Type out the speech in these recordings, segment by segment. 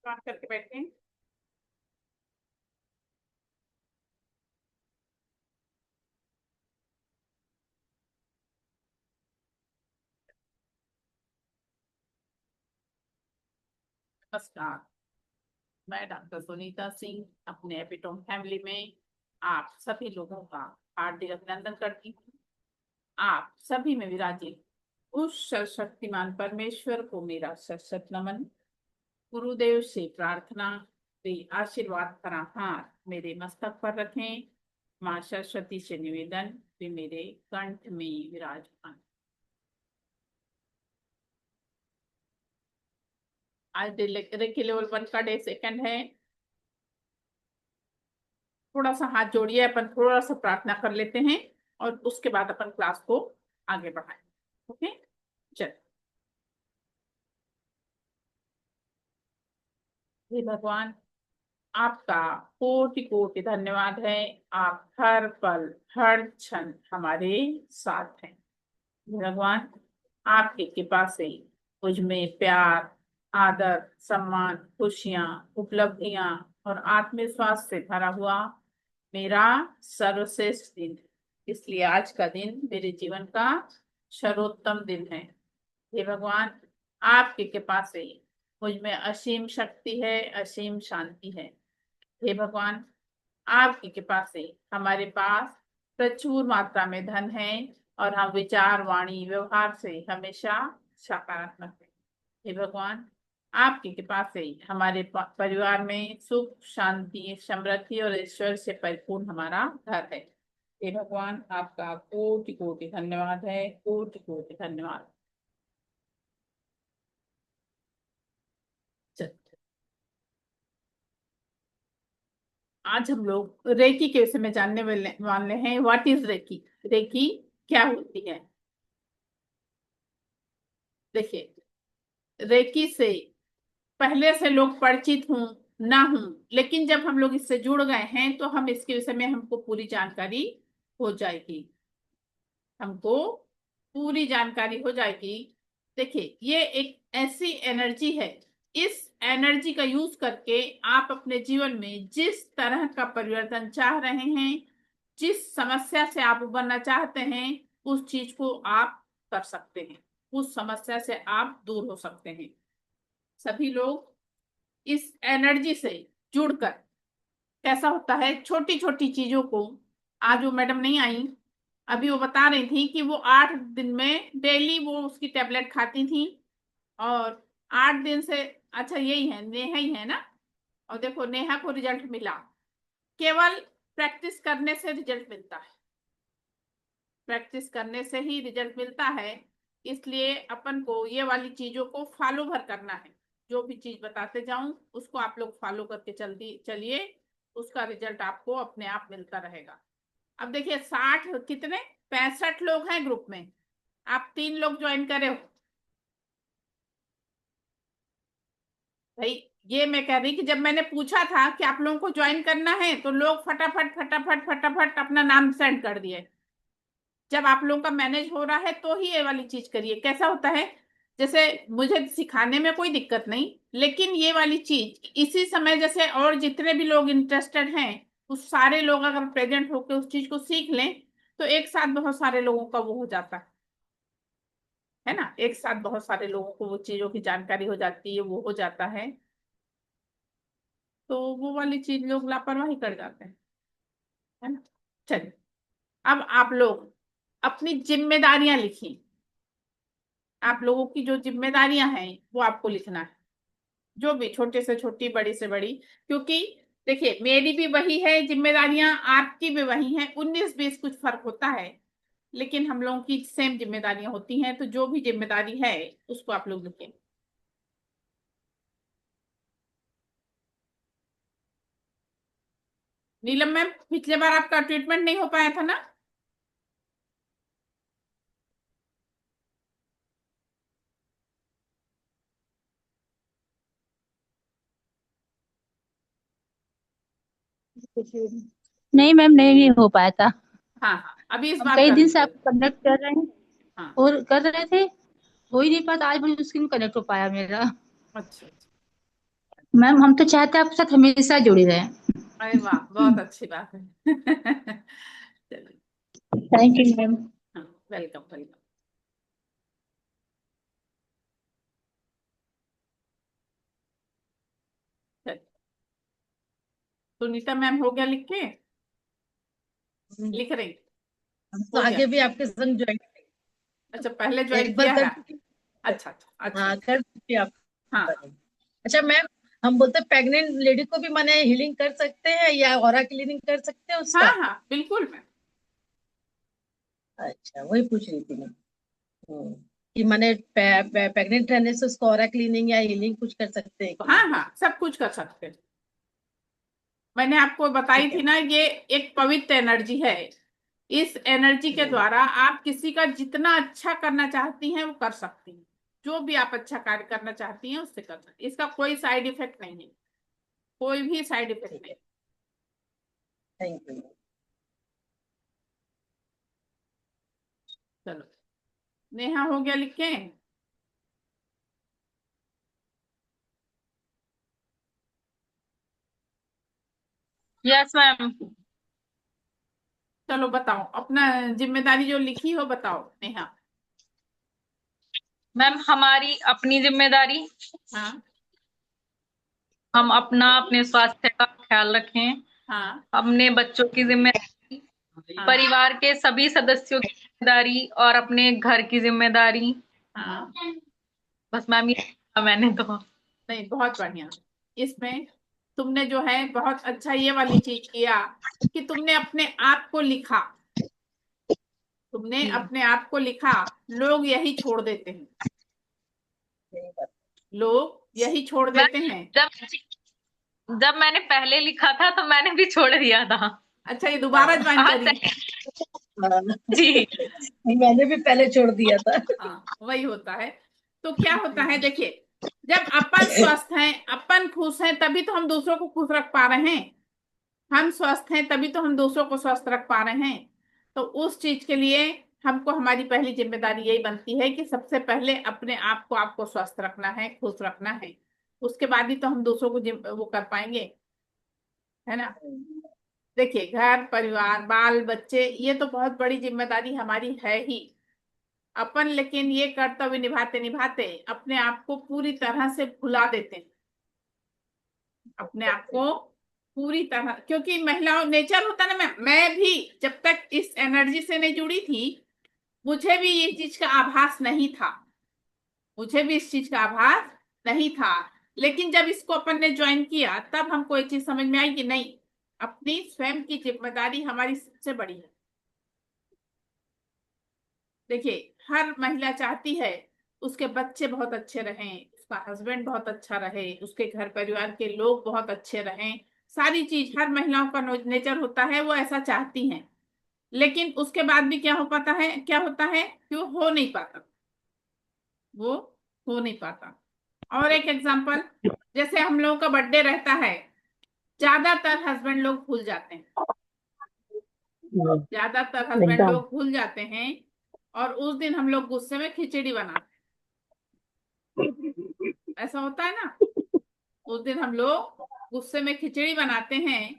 बात करके बैठे हैं। नमस्कार। मैं डॉक्टर सुनीता सिंह अपने एपिटोम फैमिली में आप सभी लोगों का हार्दिक अभिनंदन करती हूँ। आप सभी में विराजित उस सर्वशक्तिमान परमेश्वर को मेरा सशक्त नमन। गुरुदेव से प्रार्थना, वे आशीर्वाद भरा हाथ मेरे मस्तक पर रखें। माँ सरस्वती से निवेदन, वे मेरे कंठ में विराजमान। आज रेकी लेवल 1 का डे सेकंड है। थोड़ा सा हाथ जोड़िए, अपन थोड़ा सा प्रार्थना कर लेते हैं और उसके बाद अपन क्लास को आगे बढ़ाएं। ओके, चल। हे भगवान, आपका कोटि कोटि धन्यवाद है। आप हर पल हर क्षण हमारे साथ हैं। हे भगवान, आपकी कृपा से मुझ में प्यार, आदर, सम्मान, खुशियां, उपलब्धियां और आत्मविश्वास से भरा हुआ मेरा सर्वश्रेष्ठ दिन है। इसलिए आज का दिन मेरे जीवन का सर्वोत्तम दिन है। हे भगवान, आपकी कृपा से मुझ में असीम शक्ति है, असीम शांति है। हे भगवान, आपकी कृपा से हमारे पास प्रचुर मात्रा में धन है और हम विचार, वाणी, व्यवहार से हमेशा सकारात्मक है। हे भगवान, आपकी कृपा से हमारे परिवार में सुख, शांति, समृद्धि और ईश्वर से परिपूर्ण हमारा घर है। हे भगवान, आपका कोटि कोटि धन्यवाद है, कोटि कोटि धन्यवाद। चल, आज हम लोग रेकी के विषय में जानने वाले हैं। What is recce? रेकी क्या होती है? देखिए, रेकी से पहले से लोग परिचित हूं ना हूं, लेकिन जब हम लोग इससे जुड़ गए हैं तो हम इसके विषय में हमको पूरी जानकारी हो जाएगी। हमको पूरी जानकारी हो जाएगी। देखिए, ये एक ऐसी एनर्जी है। इस एनर्जी का यूज करके आप अपने जीवन में जिस तरह का परिवर्तन चाह रहे हैं, जिस समस्या से आप उबरना चाहते हैं, उस चीज को आप कर सकते हैं। उस समस्या से आप दूर हो सकते हैं। सभी लोग इस एनर्जी से जुड़कर, कैसा होता है, छोटी छोटी चीजों को, आज वो मैडम नहीं आई, अभी वो बता रही थी कि वो 8 दिन में डेली वो उसकी टेबलेट खाती थी और 8 दिन से, अच्छा यही है, नेहा ही है ना? और देखो, नेहा को रिजल्ट मिला। केवल प्रैक्टिस करने से रिजल्ट मिलता है। प्रैक्टिस करने से ही रिजल्ट मिलता है। इसलिए अपन को ये वाली चीजों को फॉलो भर करना है। जो भी चीज बताते जाऊं उसको आप लोग फॉलो करके चलती चलिए, उसका रिजल्ट आपको अपने आप मिलता रहेगा। अब देखिए, 60 कितने, 65 लोग हैं ग्रुप में। आप 3 लोग ज्वाइन करे हो भाई। ये मैं कह रही कि जब मैंने पूछा था कि आप लोगों को ज्वाइन करना है तो लोग फटाफट फटाफट फटाफट अपना नाम सेंड कर दिए। जब आप लोगों का मैनेज हो रहा है तो ही ये वाली चीज करिए। कैसा होता है, जैसे मुझे सिखाने में कोई दिक्कत नहीं, लेकिन ये वाली चीज इसी समय, जैसे और जितने भी लोग इंटरेस्टेड हैं, उस सारे लोग अगर प्रेजेंट होकर उस चीज को सीख लें तो एक साथ बहुत सारे लोगों का वो हो जाता है ना। एक साथ बहुत सारे लोगों को वो चीजों की जानकारी हो जाती है, वो हो जाता है। तो वो वाली चीज लोग लापरवाही कर जाते हैं, है ना। चलिए, अब आप लोग अपनी जिम्मेदारियां लिखिए। आप लोगों की जो जिम्मेदारियां हैं वो आपको लिखना है, जो भी, छोटे से छोटी, बड़ी से बड़ी। क्योंकि देखिए, मेरी भी वही है जिम्मेदारियां, आपकी भी वही है। 19-20 कुछ फर्क होता है, लेकिन हम लोगों की सेम जिम्मेदारियां होती हैं। तो जो भी जिम्मेदारी है उसको आप लोग लिखें। नीलम मैम, पिछले बार आपका ट्रीटमेंट नहीं हो पाया था ना? नहीं मैम, नहीं हो पाया था। हाँ हाँ, अभी इस हम बार कई कर दिन से लीजिए। आपको कनेक्ट कर रहे हैं हाँ, और कर रहे थे, हो ही नहीं पाता। आज बड़ी मुश्किल में कनेक्ट हो पाया मेरा। अच्छा अच्छा। मैम हम तो चाहते हैं आपके साथ हमेशा जुड़ी रहें। अरे वाह, बहुत अच्छी बात है। चलिए। Thank you ma'am. हाँ, वेलकम वेलकम। चलिए, सुनीता मैम हो गया लिख के? लिख रही? हम तो हो गया? आगे भी आपके संग ज्वाइन अच्छा, पहले ज्वाइन एक बार किया कर है? चुकी। अच्छा अच्छा अच्छा। हाँ कर चुकी आप। हाँ अच्छा मैम, हम बोलते प्रेग्नेंट लेडी को भी माने हीलिंग कर सकते हैं या ऑरा क्लीनिंग कर सकते हैं हाँ उसका? हाँ, बिल्कुल मैम। अच्छा वही पूछ रही थी मैं। कि माने प्रेग्नेंट रहने से उसको ऑरा क्लीनिंग या हीलिंग कुछ कर सकते हैं कि हाँ नहीं? हाँ, सब कुछ कर सकते हैं। मैंने आपको बताई ठीक थी है। ना, ये एक पवित्र एनर्जी है। इस एनर्जी के हम्म, द्वारा आप किसी का जितना अच्छा करना चाहती हैं वो कर सकती हैं। जो भी आप अच्छा कार्य करना चाहती हैं उससे कर सकती हैं। इसका कोई साइड इफेक्ट नहीं है, कोई भी साइड इफेक्ट ठीक नहीं। है। Thank you. चलो, नेहा हो गया लिख के? Yes ma'am. चलो बताओ अपना जिम्मेदारी जो लिखी हो, बताओ नेहा। मैम हमारी अपनी जिम्मेदारी, हाँ हम अपने स्वास्थ्य का ख्याल रखें। हाँ अपने बच्चों की जिम्मेदारी, हाँ परिवार के सभी सदस्यों की जिम्मेदारी और अपने घर की जिम्मेदारी। हाँ। बस मैम ये लिखा मैंने तो। नहीं, बहुत बढ़िया। इसमें तुमने जो है बहुत अच्छा ये वाली चीज किया कि तुमने अपने आप को लिखा। तुमने हम्म, अपने आप को लिखा। लोग यही छोड़ देते हैं। सही बात। लोग यही छोड़ मैं देते हैं। जब जब मैंने पहले लिखा था तो मैंने भी छोड़ दिया था। अच्छा, ये दोबारा हाँ, ज्वाइन आज करी? हाँ, जी। मैंने भी पहले छोड़ दिया था। हाँ, वही होता है। तो क्या होता है, देखिए, जब अपन स्वस्थ हैं, अपन खुश हैं, तभी तो हम दूसरों को खुश रख पा रहे हैं। हम स्वस्थ हैं तभी तो हम दूसरों को स्वस्थ रख पा रहे हैं। तो उस चीज के लिए हमको हमारी पहली जिम्मेदारी यही बनती है कि सबसे पहले अपने आप को आपको स्वस्थ रखना है, खुश रखना है। उसके बाद ही तो हम दूसरों को वो कर पाएंगे, है ना। देखिए, घर परिवार बाल बच्चे ये तो बहुत बड़ी जिम्मेदारी हमारी है ही। अपन लेकिन ये कर्तव्य निभाते निभाते अपने आप को पूरी तरह से भुला देते हैं। अपने आप को पूरी तरह, क्योंकि महिलाओं नेचर होता है ना। मैं भी जब तक इस एनर्जी से नहीं जुड़ी थी, मुझे भी ये चीज का आभास नहीं था। मुझे भी इस चीज का आभास नहीं था। लेकिन जब इसको अपन ने ज्वाइन किया तब हमको एक चीज समझ में आई कि नहीं, अपनी स्वयं की जिम्मेदारी हमारी सबसे बड़ी है। देखिए, हर महिला चाहती है उसके बच्चे बहुत अच्छे रहें, उसका हस्बैंड बहुत अच्छा रहे, उसके घर परिवार के लोग बहुत अच्छे रहें। सारी चीज हर महिलाओं का नेचर होता है, वो ऐसा चाहती हैं। लेकिन उसके बाद भी क्या हो पाता है, क्या होता है कि वो हो नहीं पाता। वो हो नहीं पाता। और एक एग्जांपल, जैसे हम लोगों का बर्थडे रहता है, ज्यादातर हस्बैंड लोग भूल जाते हैं। ज्यादातर हस्बैंड एकदम। लोग भूल जाते हैं। और उस दिन हम लोग गुस्से में खिचड़ी बनाते हैं। ऐसा होता है ना। उस दिन हम लोग गुस्से में खिचड़ी बनाते हैं।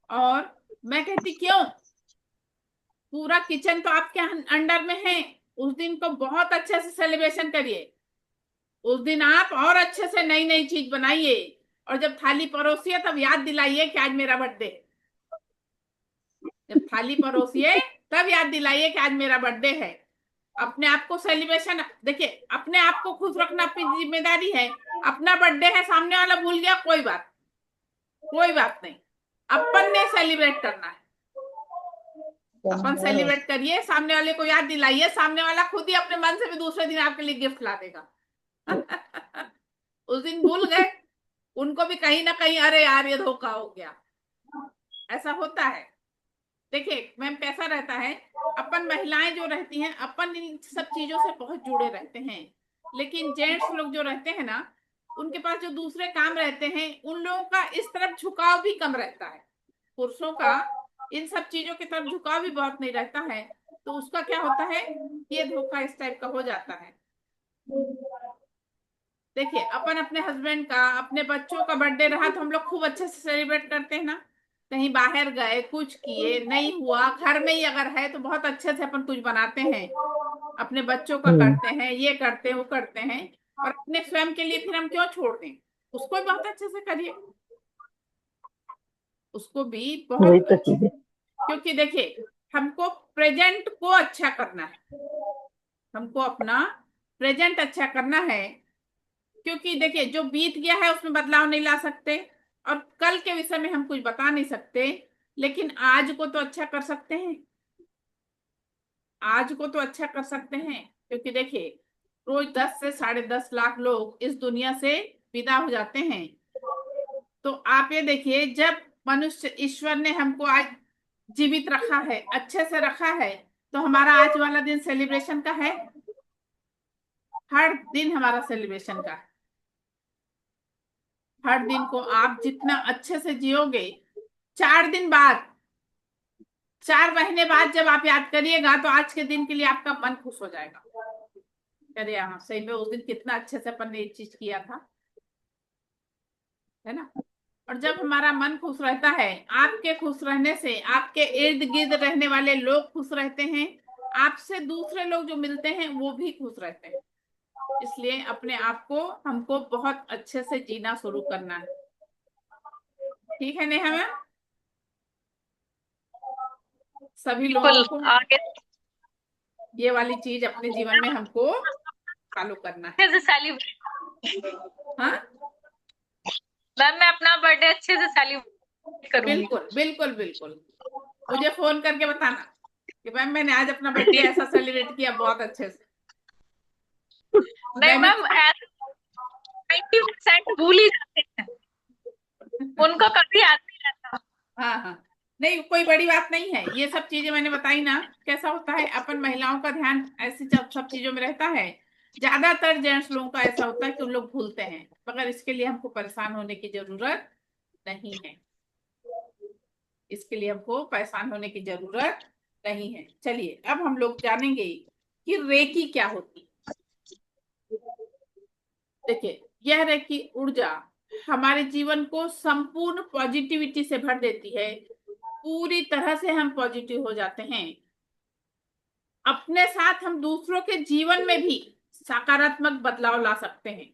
और मैं कहती क्यों, पूरा किचन तो आपके अंडर में है। उस दिन को बहुत अच्छे से सेलिब्रेशन करिए। उस दिन आप और अच्छे से नई नई चीज बनाइए। और जब थाली परोसिए तब याद दिलाइए कि आज मेरा बर्थडे है। जब थाली परोसिए तब याद दिलाइए कि आज मेरा बर्थडे है। अपने आप को सेलिब्रेशन, देखिए, अपने आप को खुश रखना अपनी जिम्मेदारी है। अपना बर्थडे है, सामने वाला भूल गया, कोई बात, कोई बात नहीं। अपन ने सेलिब्रेट करना है। अपन सेलिब्रेट करिए, सामने वाले को याद दिलाइए, सामने वाला खुद ही अपने मन से भी दूसरे दिन आपके लिए गिफ्ट ला देगा। उस दिन भूल गए, उनको भी कहीं ना कहीं अरे यार ये धोखा हो गया। ऐसा होता है। देखिए मैम, कैसा रहता है, अपन महिलाएं जो रहती हैं अपन इन सब चीजों से बहुत जुड़े रहते हैं। लेकिन जेंट्स लोग जो रहते हैं ना, उनके पास जो दूसरे काम रहते हैं, उन लोगों का इस तरफ झुकाव भी कम रहता है। पुरुषों का इन सब चीजों की तरफ झुकाव भी बहुत नहीं रहता है। तो उसका क्या होता है, ये धोखा इस टाइप का हो जाता है। देखिए अपन अपने हस्बैंड का, अपने बच्चों का बर्थडे रहा तो हम लोग खूब अच्छे से सेलिब्रेट करते हैं ना। कहीं बाहर गए, कुछ किए, नहीं हुआ, घर में ही अगर है तो बहुत अच्छे से अपन कुछ बनाते हैं, अपने बच्चों का करते हैं, ये करते हैं, वो करते हैं। और अपने स्वयं के लिए फिर हम क्यों छोड़ दें? उसको भी बहुत अच्छे से करिए, उसको भी वही बहुत तो अच्छे। चीज है। क्योंकि देखिए हमको प्रेजेंट को अच्छा करना है, हमको अपना प्रेजेंट अच्छा करना है। क्योंकि देखिए जो बीत गया है उसमें बदलाव नहीं ला सकते, और कल के विषय में हम कुछ बता नहीं सकते, लेकिन आज को तो अच्छा कर सकते हैं, आज को तो अच्छा कर सकते हैं। क्योंकि देखिए रोज 10 से 10.5 लाख लोग इस दुनिया से विदा हो जाते हैं। तो आप ये देखिए, जब मनुष्य, ईश्वर ने हमको आज जीवित रखा है, अच्छे से रखा है, तो हमारा आज वाला दिन सेलिब्रेशन का है। हर दिन हमारा सेलिब्रेशन का है। हर दिन को आप जितना अच्छे से जियोगे, 4 दिन बाद, 4 महीने बाद जब आप याद करिएगा तो आज के दिन के लिए आपका मन खुश हो जाएगा। अरे हाँ, सही में उस दिन कितना अच्छे से अपन ने ये चीज किया था, है ना। और जब हमारा मन खुश रहता है, आपके खुश रहने से आपके इर्द गिर्द रहने वाले लोग खुश रहते हैं, आपसे दूसरे लोग जो मिलते हैं वो भी खुश रहते हैं। इसलिए अपने आप को हमको बहुत अच्छे से जीना शुरू करना है। ठीक है नेहा मैम, सभी लोगों बिल्कुल। को आगे ये वाली चीज अपने जीवन में हमको फॉलो करना है। अच्छे से सेलिब्रेट, हाँ, मैम मैं अपना बर्थडे अच्छे से सेलिब्रेट करूंगी। बिल्कुल बिल्कुल बिल्कुल। मुझे फोन करके बताना कि मैम मैंने आज अपना बर्थडे ऐसा सेलिब्रेट किया, बहुत अच्छे से। नहीं मैं भी मैम, 90% भूल ही जाते हैं, उनको कभी याद नहीं रहता। हाँ हाँ, नहीं कोई बड़ी बात नहीं है, ये सब चीजें मैंने बताई ना। कैसा होता है, अपन महिलाओं का ध्यान ऐसी सब चीजों में रहता है। ज्यादातर जेंट्स लोगों का ऐसा होता है कि उन लोग भूलते हैं, मगर इसके लिए हमको परेशान होने की जरूरत नहीं है। इसके लिए हमको परेशान होने की जरूरत नहीं है। चलिए अब हम लोग जानेंगे कि रेकी क्या होती है। देखिए यह रेकी ऊर्जा हमारे जीवन को संपूर्ण पॉजिटिविटी से भर देती है। पूरी तरह से हम पॉजिटिव हो जाते हैं। अपने साथ हम दूसरों के जीवन में भी सकारात्मक बदलाव ला सकते हैं।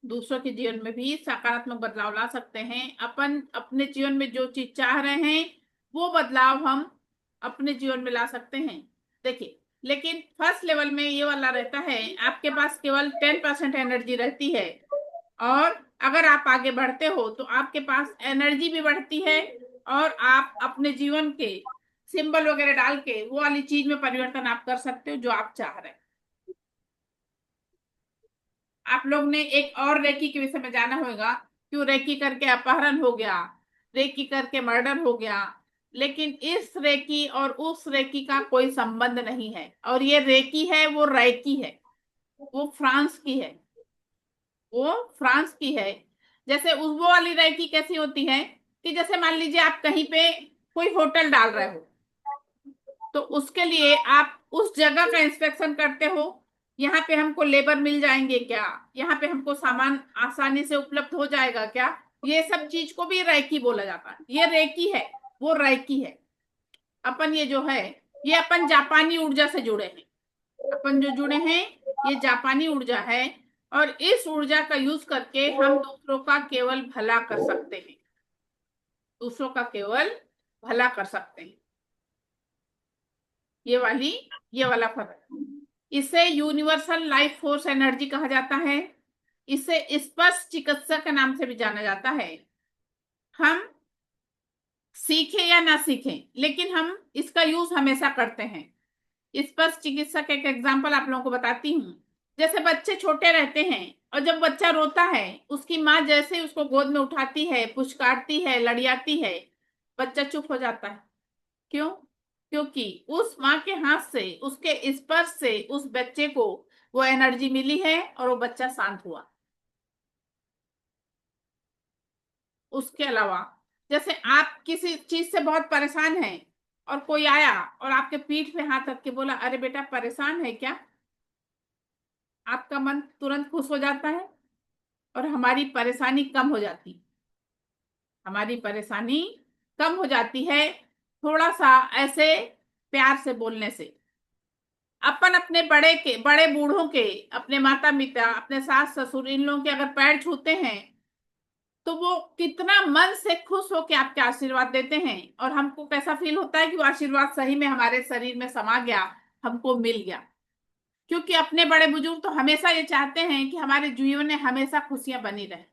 दूसरों के जीवन में भी सकारात्मक बदलाव ला सकते हैं। अपन अपने जीवन में जो चीज चाह रहे हैं वो बदलाव हम अपने जीवन में ला सकते हैं। देखिए लेकिन फर्स्ट लेवल में ये वाला रहता है, आपके पास केवल 10% एनर्जी रहती है। और अगर आप आगे बढ़ते हो तो आपके पास एनर्जी भी बढ़ती है, और आप अपने जीवन के सिंबल वगैरह डाल के वो वाली चीज में परिवर्तन आप कर सकते हो जो आप चाह रहे हैं। आप लोग ने एक और रेकी के विषय में जाना होगा, क्यों रेकी करके अपहरण हो गया, रेकी करके मर्डर हो गया। लेकिन इस रेकी और उस रेकी का कोई संबंध नहीं है। और ये रेकी है वो रेकी है, वो फ्रांस की है, वो फ्रांस की है। जैसे उस वो वाली रेकी कैसी होती है कि जैसे मान लीजिए आप कहीं पे कोई होटल डाल रहे हो, तो उसके लिए आप उस जगह का इंस्पेक्शन करते हो। यहाँ पे हमको लेबर मिल जाएंगे क्या, यहाँ पे हमको सामान आसानी से उपलब्ध हो जाएगा क्या, ये सब चीज को भी रेकी बोला जाता है। ये रेकी है, वो रेकी है। अपन ये जो है, ये अपन जापानी ऊर्जा से जुड़े हैं। अपन जो जुड़े हैं ये जापानी ऊर्जा है। और इस ऊर्जा का यूज करके हम दूसरों का केवल भला कर सकते हैं, दूसरों का केवल भला कर सकते हैं। ये वाली, ये वाला फर्क। इसे यूनिवर्सल लाइफ फोर्स एनर्जी कहा जाता है। इसे स्पर्श चिकित्सा के नाम से भी जाना जाता है। हम सीखें या ना सीखें, लेकिन हम इसका यूज हमेशा करते हैं। स्पर्श चिकित्सा का एक एग्जांपल आप लोगों को बताती हूँ। जैसे बच्चे छोटे रहते हैं, और जब बच्चा रोता है, उसकी माँ जैसे ही उसको गोद में उठाती है, पुचकारती है, लड़ियाती है, बच्चा चुप हो जाता है। क्यों? क्योंकि उस माँ के हाथ से, उसके स्पर्श से उस बच्चे को वो एनर्जी मिली है और वो बच्चा शांत हुआ। उसके अलावा जैसे आप किसी चीज से बहुत परेशान हैं, और कोई आया और आपके पीठ पे हाथ रख के बोला, अरे बेटा परेशान है क्या, आपका मन तुरंत खुश हो जाता है और हमारी परेशानी कम हो जाती है। हमारी परेशानी कम हो जाती है थोड़ा सा ऐसे प्यार से बोलने से। अपन अपने बड़े बूढ़ों के, अपने माता पिता, अपने सास ससुर, इन लोगों के अगर पैर छूते हैं तो वो कितना मन से खुश होकर आपके आशीर्वाद देते हैं, और हमको कैसा फील होता है कि वो आशीर्वाद सही में हमारे शरीर में समा गया, हमको मिल गया। क्योंकि अपने बड़े बुजुर्ग तो हमेशा ये चाहते हैं कि हमारे जीवन में हमेशा खुशियां बनी रहे,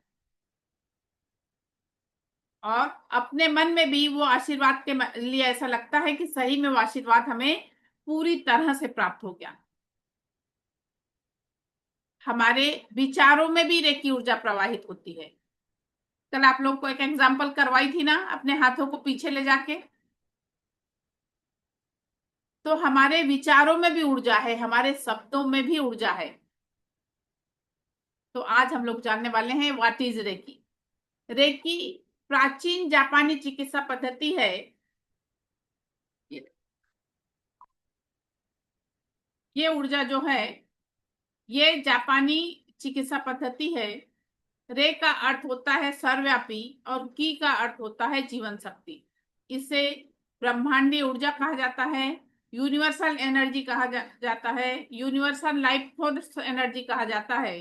और अपने मन में भी वो आशीर्वाद के लिए ऐसा लगता है कि सही में वो आशीर्वाद हमें पूरी तरह से प्राप्त हो गया। हमारे विचारों में भी रेकी ऊर्जा प्रवाहित होती है। कल आप लोग को एक एग्जांपल करवाई थी ना, अपने हाथों को पीछे ले जाके। तो हमारे विचारों में भी ऊर्जा है, हमारे शब्दों में भी ऊर्जा है। तो आज हम लोग जानने वाले हैं व्हाट इज रेकी। रेकी प्राचीन जापानी चिकित्सा पद्धति है। ये ऊर्जा जो है, ये जापानी चिकित्सा पद्धति है। रे का अर्थ होता है सर्वव्यापी और की का अर्थ होता है जीवन शक्ति। इसे ब्रह्मांडीय ऊर्जा कहा जाता है, यूनिवर्सल एनर्जी कहा जाता है, यूनिवर्सल लाइफ फोर्स एनर्जी कहा जाता है।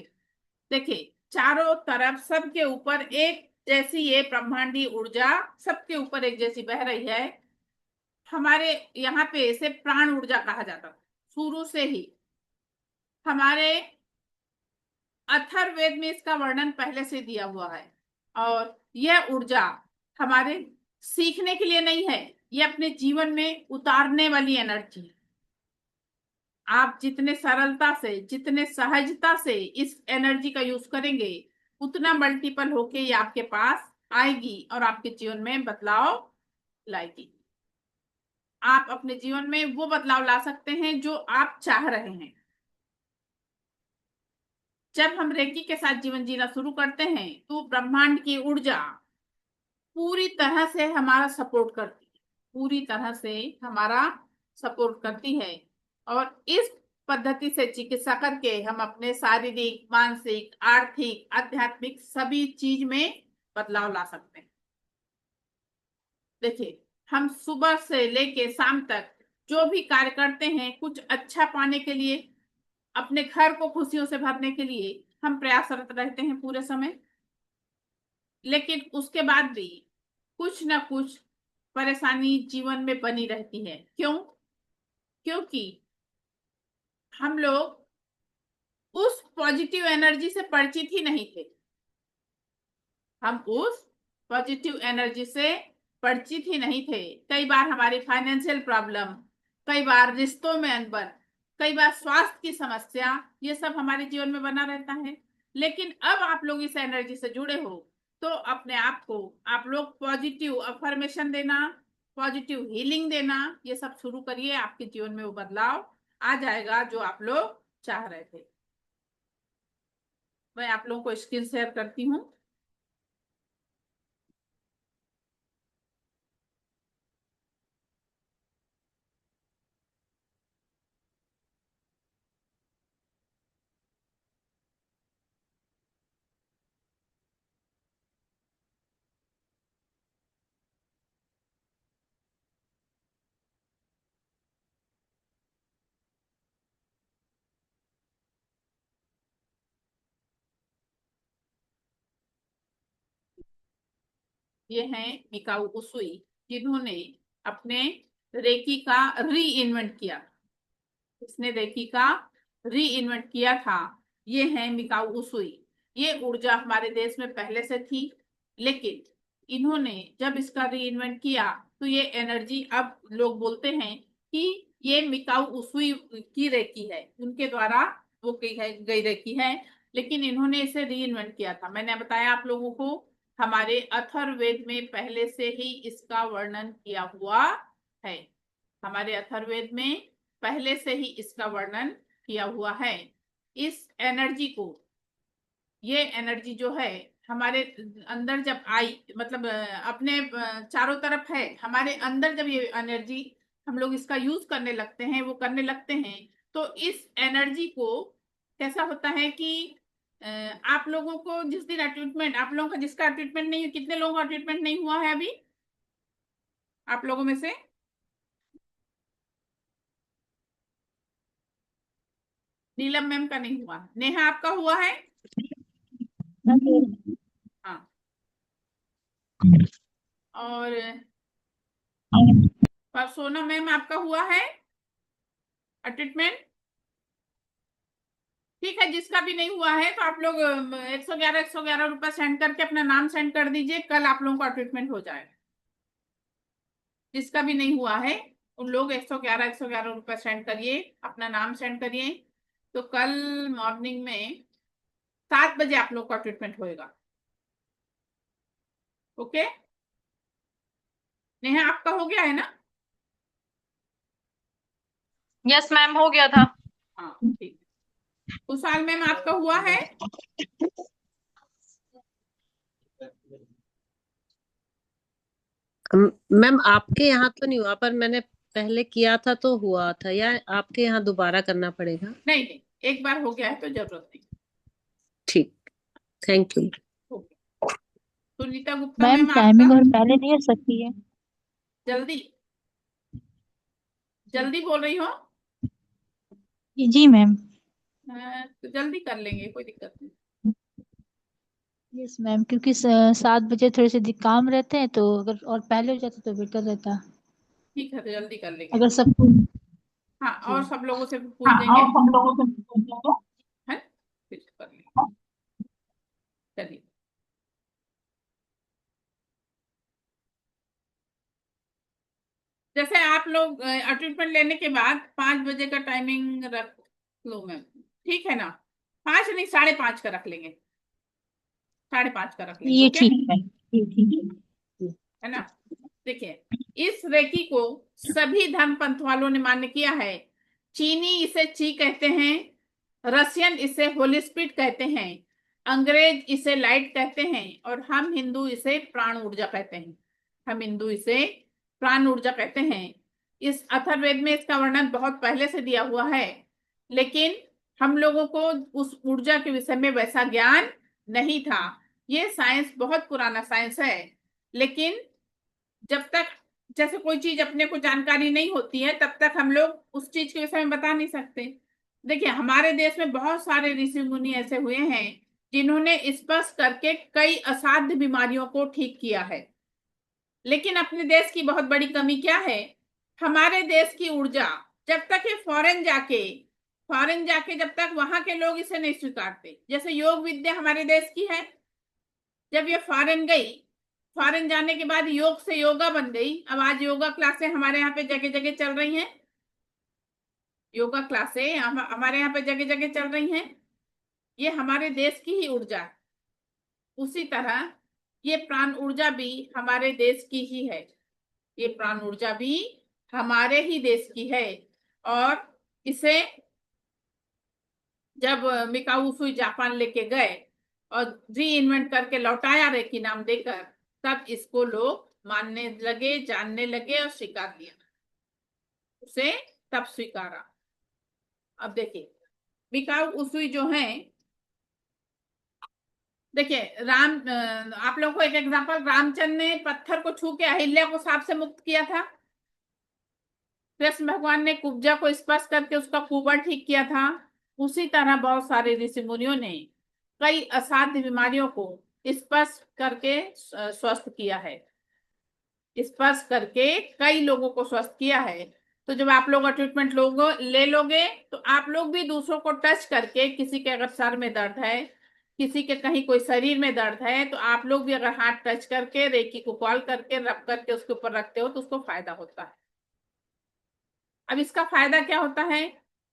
देखिए, चारों तरफ सबके ऊपर एक जैसी ये ब्रह्मांडीय ऊर्जा सबके ऊपर एक जैसी बह रही है। हमारे यहाँ पे इसे प्राण ऊर्जा कहा जाता था शुरू से ही। हमारे अथर्ववेद में इसका वर्णन पहले से दिया हुआ है। और यह ऊर्जा हमारे सीखने के लिए नहीं है, यह अपने जीवन में उतारने वाली एनर्जी है। आप जितने सरलता से, जितने सहजता से इस एनर्जी का यूज करेंगे, उतना मल्टीपल होके ये आपके पास आएगी और आपके जीवन में बदलाव लाएगी। आप अपने जीवन में वो बदलाव ला सकते हैं जो आप चाह रहे हैं। जब हम रेकी के साथ जीवन जीना शुरू करते हैं तो ब्रह्मांड की ऊर्जा पूरी तरह से हमारा सपोर्ट करती है, पूरी तरह से हमारा सपोर्ट करती है। और इस पद्धति से चिकित्सा करके हम अपने शारीरिक, मानसिक, आर्थिक, आध्यात्मिक सभी चीज में बदलाव ला सकते हैं। देखिए, हम सुबह से लेके शाम तक जो भी कार्य करते हैं, कुछ अच्छा पाने के लिए, अपने घर को खुशियों से भरने के लिए हम प्रयासरत रहते हैं पूरे समय। लेकिन उसके बाद भी कुछ ना कुछ परेशानी जीवन में बनी रहती है। क्यों? क्योंकि हम लोग उस पॉजिटिव एनर्जी से परिचित ही नहीं थे। हम उस पॉजिटिव एनर्जी से परिचित ही नहीं थे। कई बार हमारी फाइनेंशियल प्रॉब्लम, कई बार रिश्तों में अनबन, कई बार स्वास्थ्य की समस्या, ये सब हमारे जीवन में बना रहता है। लेकिन अब आप लोग इस एनर्जी से जुड़े हो तो अपने आप को आप लोग पॉजिटिव अफर्मेशन देना, पॉजिटिव हीलिंग देना, ये सब शुरू करिए। आपके जीवन में वो बदलाव आ जाएगा जो आप लोग चाह रहे थे। मैं आप लोगों को स्क्रीन शेयर करती हूँ। ये हैं मिकाऊ उसुई, जिन्होंने अपने रेकी का री इन्वेंट किया। इसने रेकी का री इन्वेंट किया था। ये है मिकाऊ उसुई। ये ऊर्जा हमारे देश में पहले से थी, लेकिन इन्होंने जब इसका री इन्वेंट किया तो ये एनर्जी अब लोग बोलते हैं कि ये मिकाऊ उसुई की रेकी है, उनके द्वारा वो गई रेकी है। लेकिन इन्होंने इसे री इन्वेंट किया था। मैंने बताया आप लोगों को, हमारे अथर्ववेद में पहले से ही इसका वर्णन किया हुआ है। हमारे अथर्ववेद में पहले से ही इसका वर्णन किया हुआ है। इस एनर्जी को, ये एनर्जी जो है हमारे अंदर जब आई, मतलब अपने चारों तरफ है, हमारे अंदर जब ये एनर्जी हम लोग इसका यूज करने लगते हैं, वो करने लगते हैं, तो इस एनर्जी को कैसा होता है कि आप लोगों को जिस दिन ट्रीटमेंट, आप लोगों का जिसका ट्रीटमेंट नहीं, कितने लोगों का ट्रीटमेंट नहीं हुआ है अभी आप लोगों में से? नीलम मैम का नहीं हुआ, नेहा आपका हुआ है? हाँ। और सोना मैम आपका हुआ है ट्रीटमेंट? ठीक है, जिसका भी नहीं हुआ है तो आप लोग 111 रुपए सेंड करके अपना नाम सेंड कर दीजिए, कल आप लोगों का ट्रीटमेंट हो जाएगा। जिसका भी नहीं हुआ है उन लोग 111 रुपए सेंड करिए, अपना नाम सेंड करिए, तो कल मॉर्निंग में 7 बजे आप लोग का ट्रीटमेंट होएगा। ओके, नेहा आपका हो गया है ना? यस मैम, हो गया था। हाँ ठीक है। कुशाल मैम आपका हुआ है? मैम आपके यहाँ तो नहीं हुआ, पर मैंने पहले किया था तो हुआ था, या आपके यहाँ दोबारा करना पड़ेगा? नहीं नहीं, एक बार हो गया है तो जरूरत नहीं। ठीक, थैंक यू। हो गया। Sunita Gupta ma'am ma'am timing आपका? और पहले नहीं हो सकती है? जल्दी जल्दी बोल रही हो? जी मैम। तो जल्दी कर लेंगे, कोई दिक्कत नहीं। यस मैम, क्योंकि 7 बजे थोड़े से काम रहते हैं, तो अगर और पहले हो जाता तो बेटर रहता। ठीक है, तो जल्दी कर लेंगे। अगर सबको। हाँ, जी। और सब लोगों से भी पूछ लेंगे, हम लोगों से। है, फिर कर लेंगे। चलिए, जैसे आप लोग ट्रीटमेंट लेने के बाद 5 बजे का टाइमिंग रख लो मैम, ठीक है ना? 5 नहीं, 5:30 का रख लेंगे, 5:30 का रख लेंगे। ये ओके, ठीक है। ये ठीक है। है ना? देखिए, इस रेकी को सभी धर्म पंथ वालों ने मान्य किया है। चीनी इसे ची कहते हैं, रशियन इसे होली स्पिरिट कहते हैं, अंग्रेज इसे लाइट कहते हैं, और हम हिंदू इसे प्राण ऊर्जा कहते हैं। हम हिंदू इसे प्राण ऊर्जा कहते हैं। इस अथर्ववेद में इसका वर्णन बहुत पहले से दिया हुआ है, लेकिन हम लोगों को उस ऊर्जा के विषय में वैसा ज्ञान नहीं था। ये साइंस बहुत पुराना साइंस है, लेकिन जब तक जैसे कोई चीज अपने को जानकारी नहीं होती है तब तक हम लोग उस चीज के विषय में बता नहीं सकते। देखिए, हमारे देश में बहुत सारे ऋषि मुनि ऐसे हुए हैं जिन्होंने स्पर्श करके कई असाध्य बीमारियों को ठीक किया है। लेकिन अपने देश की बहुत बड़ी कमी क्या है? हमारे देश की ऊर्जा, जब तक ये फॉरेन जाके जब तक वहां के लोग इसे नहीं स्वीकारते, जैसे योग विद्या हमारे देश की है, जब ये फॉरेन गई, फॉरेन जाने के बाद योग से योगा बन गई। अब आज योगा क्लासें हमारे यहाँ पे जगह जगह चल रही हैं, योगा क्लासें हमारे यहाँ पे जगह जगह चल रही हैं। ये हमारे देश की ही ऊर्जा है। उसी तरह ये प्राण ऊर्जा भी हमारे देश की ही है। ये प्राण ऊर्जा भी हमारे ही देश की है। और इसे जब मिकाऊ सुई जापान लेके गए और री इन्वेंट करके लौटाया रेकी नाम देकर, तब इसको लोग मानने लगे, जानने लगे और स्वीकार किया, उसे तब स्वीकारा। अब देखिए, मिकाऊ उसूई जो है, देखिए आप लोगों को एक एग्जांपल, रामचंद्र ने पत्थर को छू के अहिल्या को सांप से मुक्त किया था। कृष्ण भगवान ने कुब्जा को स्पर्श करके उसका कुबड़ ठीक किया था। उसी तरह बहुत सारे ऋषि मुनियों ने कई असाध्य बीमारियों को स्पर्श करके स्वस्थ किया है, स्पर्श करके कई लोगों को स्वस्थ किया है। तो जब आप लोग ट्रीटमेंट ले लोगे तो आप लोग भी दूसरों को टच करके, किसी के अगर सर में दर्द है, किसी के कहीं कोई शरीर में दर्द है, तो आप लोग भी अगर हाथ टच करके रेकी को कॉल करके रब करके उसके ऊपर रखते हो तो उसको फायदा होता है। अब इसका फायदा क्या होता है?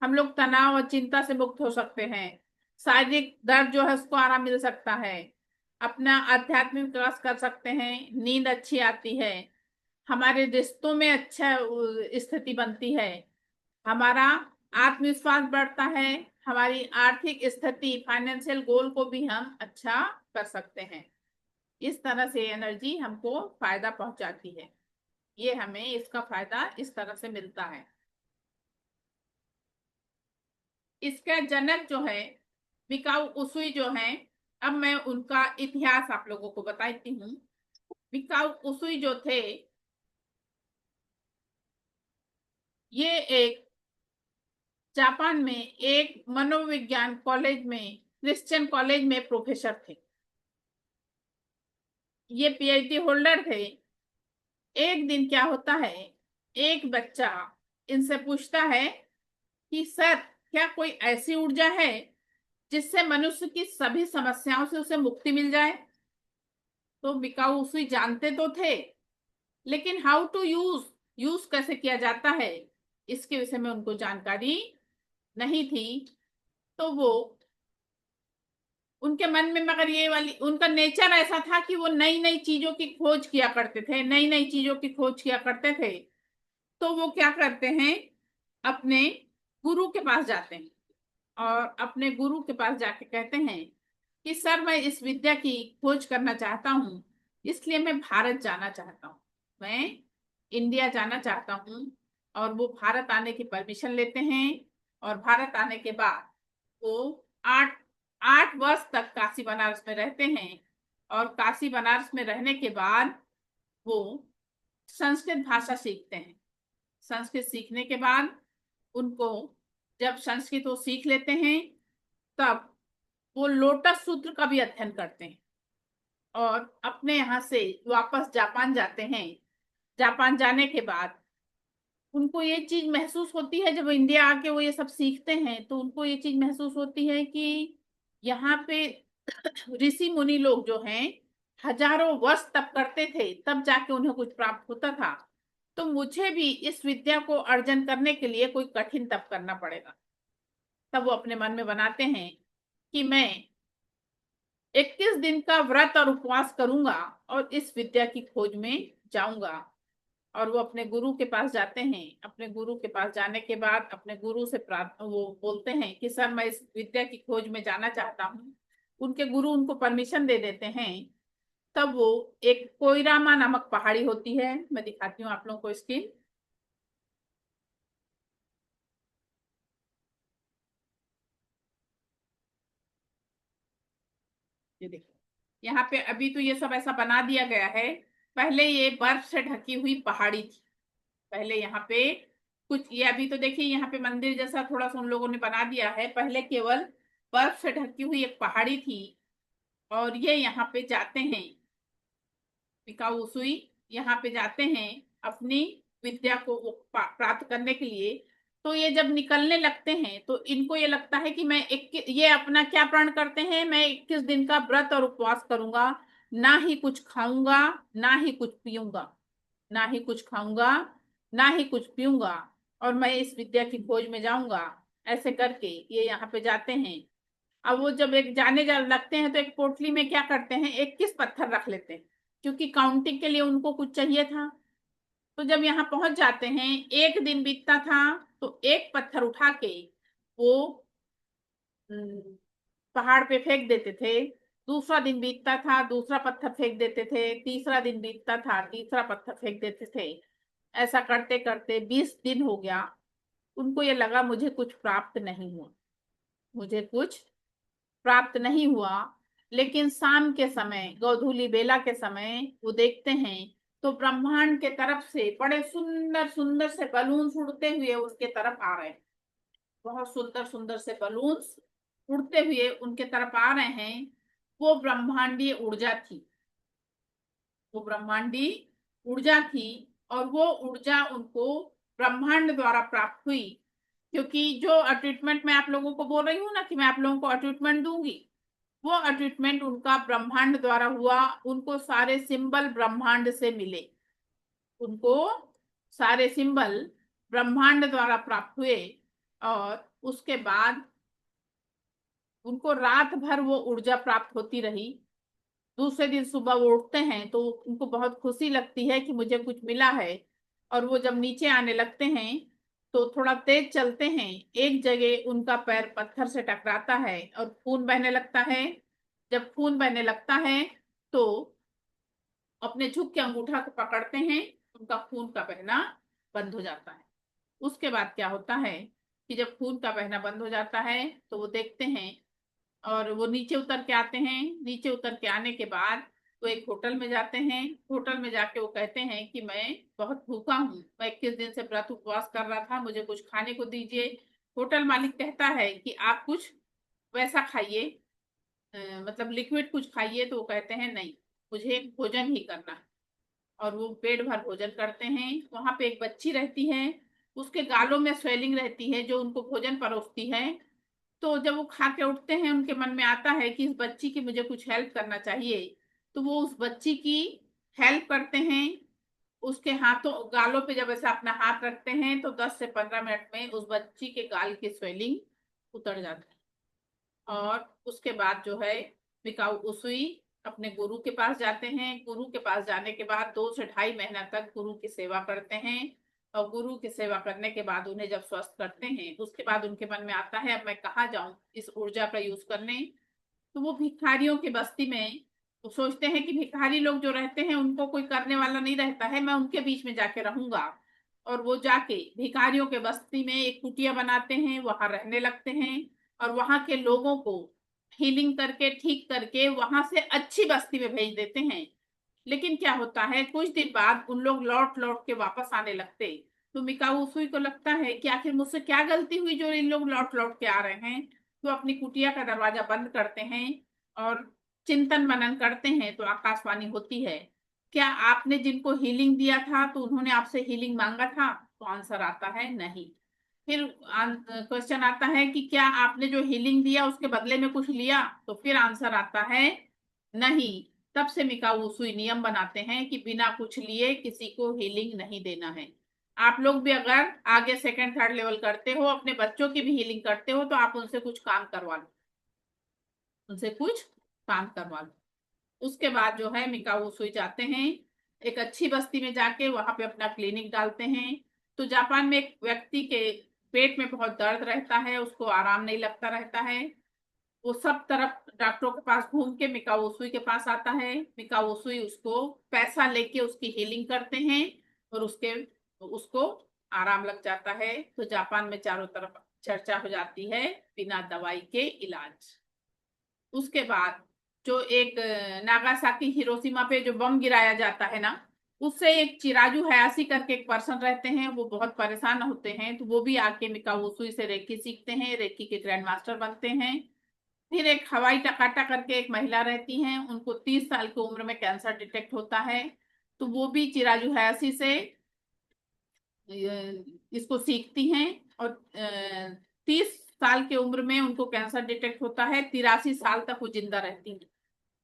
हम लोग तनाव और चिंता से मुक्त हो सकते हैं, शारीरिक दर्द जो है उसको आराम मिल सकता है, अपना आध्यात्मिक विकास कर सकते हैं, नींद अच्छी आती है, हमारे रिश्तों में अच्छा स्थिति बनती है, हमारा आत्मविश्वास बढ़ता है, हमारी आर्थिक स्थिति, फाइनेंशियल गोल को भी हम अच्छा कर सकते हैं। इस तरह से एनर्जी हमको फायदा पहुंचाती है। ये हमें इसका फायदा इस तरह से मिलता है। इसका जनक जो है मिकाओ उसुई जो है, अब मैं उनका इतिहास आप लोगों को बताती हूँ। मिकाओ उसुई जो थे, ये एक जापान में एक मनोविज्ञान कॉलेज में, क्रिश्चियन कॉलेज में प्रोफेसर थे। ये पीएचडी होल्डर थे। एक दिन क्या होता है, एक बच्चा इनसे पूछता है कि सर, क्या कोई ऐसी ऊर्जा है जिससे मनुष्य की सभी समस्याओं से उसे मुक्ति मिल जाए? तो मिकाओ उसी जानते तो थे, लेकिन हाउ टू यूज कैसे किया जाता है, इसके विषय में उनको जानकारी नहीं थी। तो वो उनके मन में, मगर ये वाली उनका नेचर ऐसा था कि वो नई नई चीजों की खोज किया करते थे, नई नई चीजों की खोज किया करते थे। तो वो क्या करते हैं, अपने गुरु के पास जाते हैं और अपने गुरु के पास जाके कहते हैं कि सर, मैं इस विद्या की खोज करना चाहता हूँ, इसलिए मैं भारत जाना चाहता हूँ, मैं इंडिया जाना चाहता हूँ। और वो भारत आने की परमिशन लेते हैं और भारत आने के बाद वो 8 वर्ष तक काशी बनारस में रहते हैं। और काशी बनारस में रहने के बाद वो संस्कृत भाषा सीखते हैं। संस्कृत सीखने के बाद उनको, जब संस्कृत वो सीख लेते हैं, तब वो लोटस सूत्र का भी अध्ययन करते हैं और अपने यहाँ से वापस जापान जाते हैं। जापान जाने के बाद उनको ये चीज महसूस होती है, जब इंडिया आके वो ये सब सीखते हैं तो उनको ये चीज महसूस होती है कि यहाँ पे ऋषि मुनि लोग जो हैं हजारों वर्ष तप करते थे, तब जाके उन्हें कुछ प्राप्त होता था। तो मुझे भी इस विद्या को अर्जन करने के लिए कोई कठिन तप करना पड़ेगा। तब वो अपने मन में बनाते हैं कि मैं 21 दिन का व्रत और उपवास करूंगा और इस विद्या की खोज में जाऊंगा। और वो अपने गुरु के पास जाते हैं। अपने गुरु के पास जाने के बाद अपने गुरु से वो बोलते हैं कि सर, मैं इस विद्या की खोज में जाना चाहता हूँ। उनके गुरु उनको परमिशन दे देते हैं। तब वो एक कोइरामा नामक पहाड़ी होती है, मैं दिखाती हूँ आप लोगों को इसकी। ये देखो, यहाँ पे अभी तो ये सब ऐसा बना दिया गया है, पहले ये बर्फ से ढकी हुई पहाड़ी थी। पहले यहाँ पे कुछ, ये अभी तो देखिए यहाँ पे मंदिर जैसा थोड़ा सा उन लोगों ने बना दिया है, पहले केवल बर्फ से ढकी हुई एक पहाड़ी थी। और ये यहाँ पे जाते हैं, मिकाओ उसुई यहाँ पे जाते हैं अपनी विद्या को प्राप्त करने के लिए। तो ये जब निकलने लगते हैं तो इनको ये लगता है कि ये अपना क्या प्रण करते हैं, मैं 21 दिन का व्रत और उपवास करूंगा, ना ही कुछ खाऊंगा, ना ही कुछ पीऊंगा, ना ही कुछ खाऊंगा, ना ही कुछ पीऊंगा, और मैं इस विद्या की खोज में जाऊंगा। ऐसे करके ये यहाँ पे जाते हैं। अब वो जब एक जा लगते हैं तो एक पोटली में क्या करते हैं, 21 पत्थर रख लेते हैं, क्योंकि काउंटिंग के लिए उनको कुछ चाहिए था। तो जब यहाँ पहुंच जाते हैं, एक दिन बीतता था तो एक पत्थर उठा के वो पहाड़ पे फेंक देते थे। दूसरा दिन बीतता था, दूसरा पत्थर फेंक देते थे। तीसरा दिन बीतता था, तीसरा पत्थर फेंक देते थे। ऐसा करते करते 20 दिन हो गया। उनको ये लगा मुझे कुछ प्राप्त नहीं हुआ, मुझे कुछ प्राप्त नहीं हुआ। लेकिन शाम के समय, गोधूली बेला के समय वो देखते हैं तो ब्रह्मांड के तरफ से बड़े सुंदर सुंदर से बलून उड़ते हुए उनके तरफ आ रहे हैं। बहुत सुंदर सुंदर से बलून उड़ते हुए उनके तरफ आ रहे हैं। वो ब्रह्मांडीय ऊर्जा थी, वो ब्रह्मांडी ऊर्जा थी। और वो ऊर्जा उनको ब्रह्मांड द्वारा प्राप्त हुई। क्योंकि जो ट्रीटमेंट मैं आप लोगों को बोल रही हूँ ना कि मैं आप लोगों को ट्रीटमेंट दूंगी, वो ट्रीटमेंट उनका ब्रह्मांड द्वारा हुआ। उनको सारे सिंबल ब्रह्मांड से मिले, उनको सारे सिंबल ब्रह्मांड द्वारा प्राप्त हुए। और उसके बाद उनको रात भर वो ऊर्जा प्राप्त होती रही। दूसरे दिन सुबह वो उठते हैं तो उनको बहुत खुशी लगती है कि मुझे कुछ मिला है। और वो जब नीचे आने लगते हैं तो थोड़ा तेज चलते हैं, एक जगह उनका पैर पत्थर से टकराता है और खून बहने लगता है। जब खून बहने लगता है तो अपने झुक के अंगूठा को पकड़ते हैं, उनका खून का बहना बंद हो जाता है। उसके बाद क्या होता है कि जब खून का बहना बंद हो जाता है तो वो देखते हैं और वो नीचे उतर के आते हैं। नीचे उतर के आने के बाद वो एक होटल में जाते हैं। होटल में जाके वो कहते हैं कि मैं बहुत भूखा हूँ, मैं 21 दिन से व्रत उपवास कर रहा था, मुझे कुछ खाने को दीजिए। होटल मालिक कहता है कि आप कुछ वैसा खाइए, मतलब लिक्विड कुछ खाइए। तो वो कहते हैं नहीं, मुझे भोजन ही करना है। और वो पेट भर भोजन करते हैं। वहां पे एक बच्ची रहती है, उसके गालों में स्वेलिंग रहती है जो उनको भोजन परोसती है। तो जब वो खा के उठते हैं, उनके मन में आता है कि इस बच्ची की मुझे कुछ हेल्प करना चाहिए। तो वो उस बच्ची की हेल्प करते हैं। उसके हाथों गालों पे जब ऐसा अपना हाथ रखते हैं तो 10 से 15 मिनट में उस बच्ची के गाल की स्वेलिंग उतर जाती है। और उसके बाद जो है मिकाऊ उसूई अपने गुरु के पास जाते हैं। गुरु के पास जाने के बाद 2 से 2.5 महीना तक गुरु की सेवा करते हैं। और गुरु की सेवा करने के बाद उन्हें जब स्वस्थ करते हैं, उसके बाद उनके मन में आता है अब मैं कहाँ जाऊं इस ऊर्जा का यूज करने। तो वो भिखारियों की बस्ती में, वो सोचते हैं कि भिखारी लोग जो रहते हैं उनको कोई करने वाला नहीं रहता है, मैं उनके बीच में जाके रहूंगा। और वो जाके भिखारियों के बस्ती में एक कुटिया बनाते हैं, वहां रहने लगते हैं। और वहां के लोगों को हीलिंग करके ठीक करके वहां से अच्छी बस्ती में भेज देते हैं। लेकिन क्या होता है, कुछ दिन बाद उन लोग लौट लौट के वापस आने लगते। तो मिकाऊ उसूई को लगता है कि आखिर मुझसे क्या गलती हुई जो इन लोग लौट लौट के आ रहे हैं। तो अपनी कुटिया का दरवाजा बंद करते हैं और चिंतन मनन करते हैं। तो आकाशवाणी होती है, क्या आपने जिनको हीलिंग दिया था तो उन्होंने आपसे हीलिंग मांगा था? तो आंसर आता है नहीं। फिर क्वेश्चन आता है कि क्या आपने जो हीलिंग दिया उसके बदले में कुछ लिया? तो फिर आंसर आता है नहीं। तब से मिकाऊ उसूई नियम बनाते हैं कि बिना कुछ लिए किसी को हीलिंग नहीं देना है। आप लोग भी अगर आगे सेकंड थर्ड लेवल करते हो, अपने बच्चों की भी हीलिंग करते हो, तो आप उनसे कुछ काम करवा लो, उनसे कुछ काम करवा लो। उसके बाद जो है मिकाऊ उसूई जाते हैं, एक अच्छी बस्ती में जाके वहां पे अपना क्लिनिक डालते हैं। तो जापान में एक व्यक्ति के पेट में बहुत दर्द रहता है, उसको आराम नहीं लगता रहता है। वो सब तरफ डॉक्टरों के पास घूम के मिकाऊ उसूई के पास आता है। मिकाऊ उसूई उसको पैसा लेके उसकी हीलिंग करते हैं और उसको आराम लग जाता है। तो जापान में चारों तरफ चर्चा हो जाती है बिना दवाई के इलाज। उसके बाद जो एक नागासाकी हिरोशिमा पे जो बम गिराया जाता है ना, उससे एक चिराजू हयासी करके एक पर्सन रहते हैं, वो बहुत परेशान होते हैं। तो वो भी आके मिकाऊ उसूई से रेकी सीखते हैं, रेकी के ग्रैंड मास्टर बनते हैं। फिर एक हवाई टकाटा करके एक महिला रहती हैं, उनको 30 साल की उम्र में कैंसर डिटेक्ट होता है। तो वो भी चिराजू हयासी से इसको सीखती हैं। और 30 साल की उम्र में उनको कैंसर डिटेक्ट होता है, 83 साल तक वो जिंदा रहती हैं।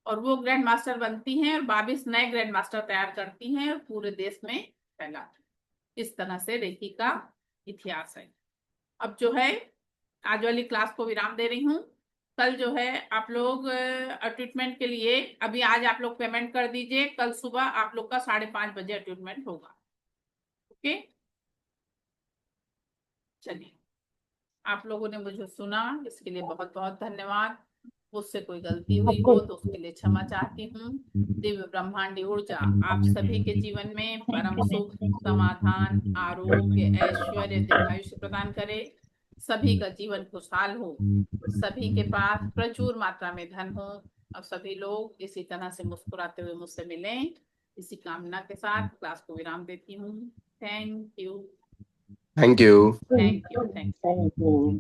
और वो ग्रैंड मास्टर बनती हैं और 22 नए ग्रैंड मास्टर तैयार करती हैं और पूरे देश में फैलाती हैं। इस तरह से रेकी का इतिहास है। अब जो है आज वाली क्लास को विराम दे रही हूँ। कल जो है आप लोग ट्रीटमेंट के लिए, अभी आज आप लोग पेमेंट कर दीजिए, कल सुबह आप लोग का 5:30 बजे ट्रीटमेंट होगा। ओके, चलिए, आप लोगों ने मुझे सुना इसके लिए बहुत बहुत धन्यवाद। मुझसे कोई गलती हुई हो तो उसके लिए क्षमा चाहती हूँ। दिव्य ब्रह्मांडी ऊर्जा आप सभी के जीवन में परम सुख, समाधान, आरोग्य, ऐश्वर्य, दीर्घायुष्य प्रदान करे। सभी का जीवन खुशहाल हो, सभी के पास प्रचुर मात्रा में धन हो और सभी लोग इसी तरह से मुस्कुराते हुए मुझसे मिलें। इसी कामना के साथ क्लास को विराम देती हूँ। Thank you, thank you. Thank you, thank you.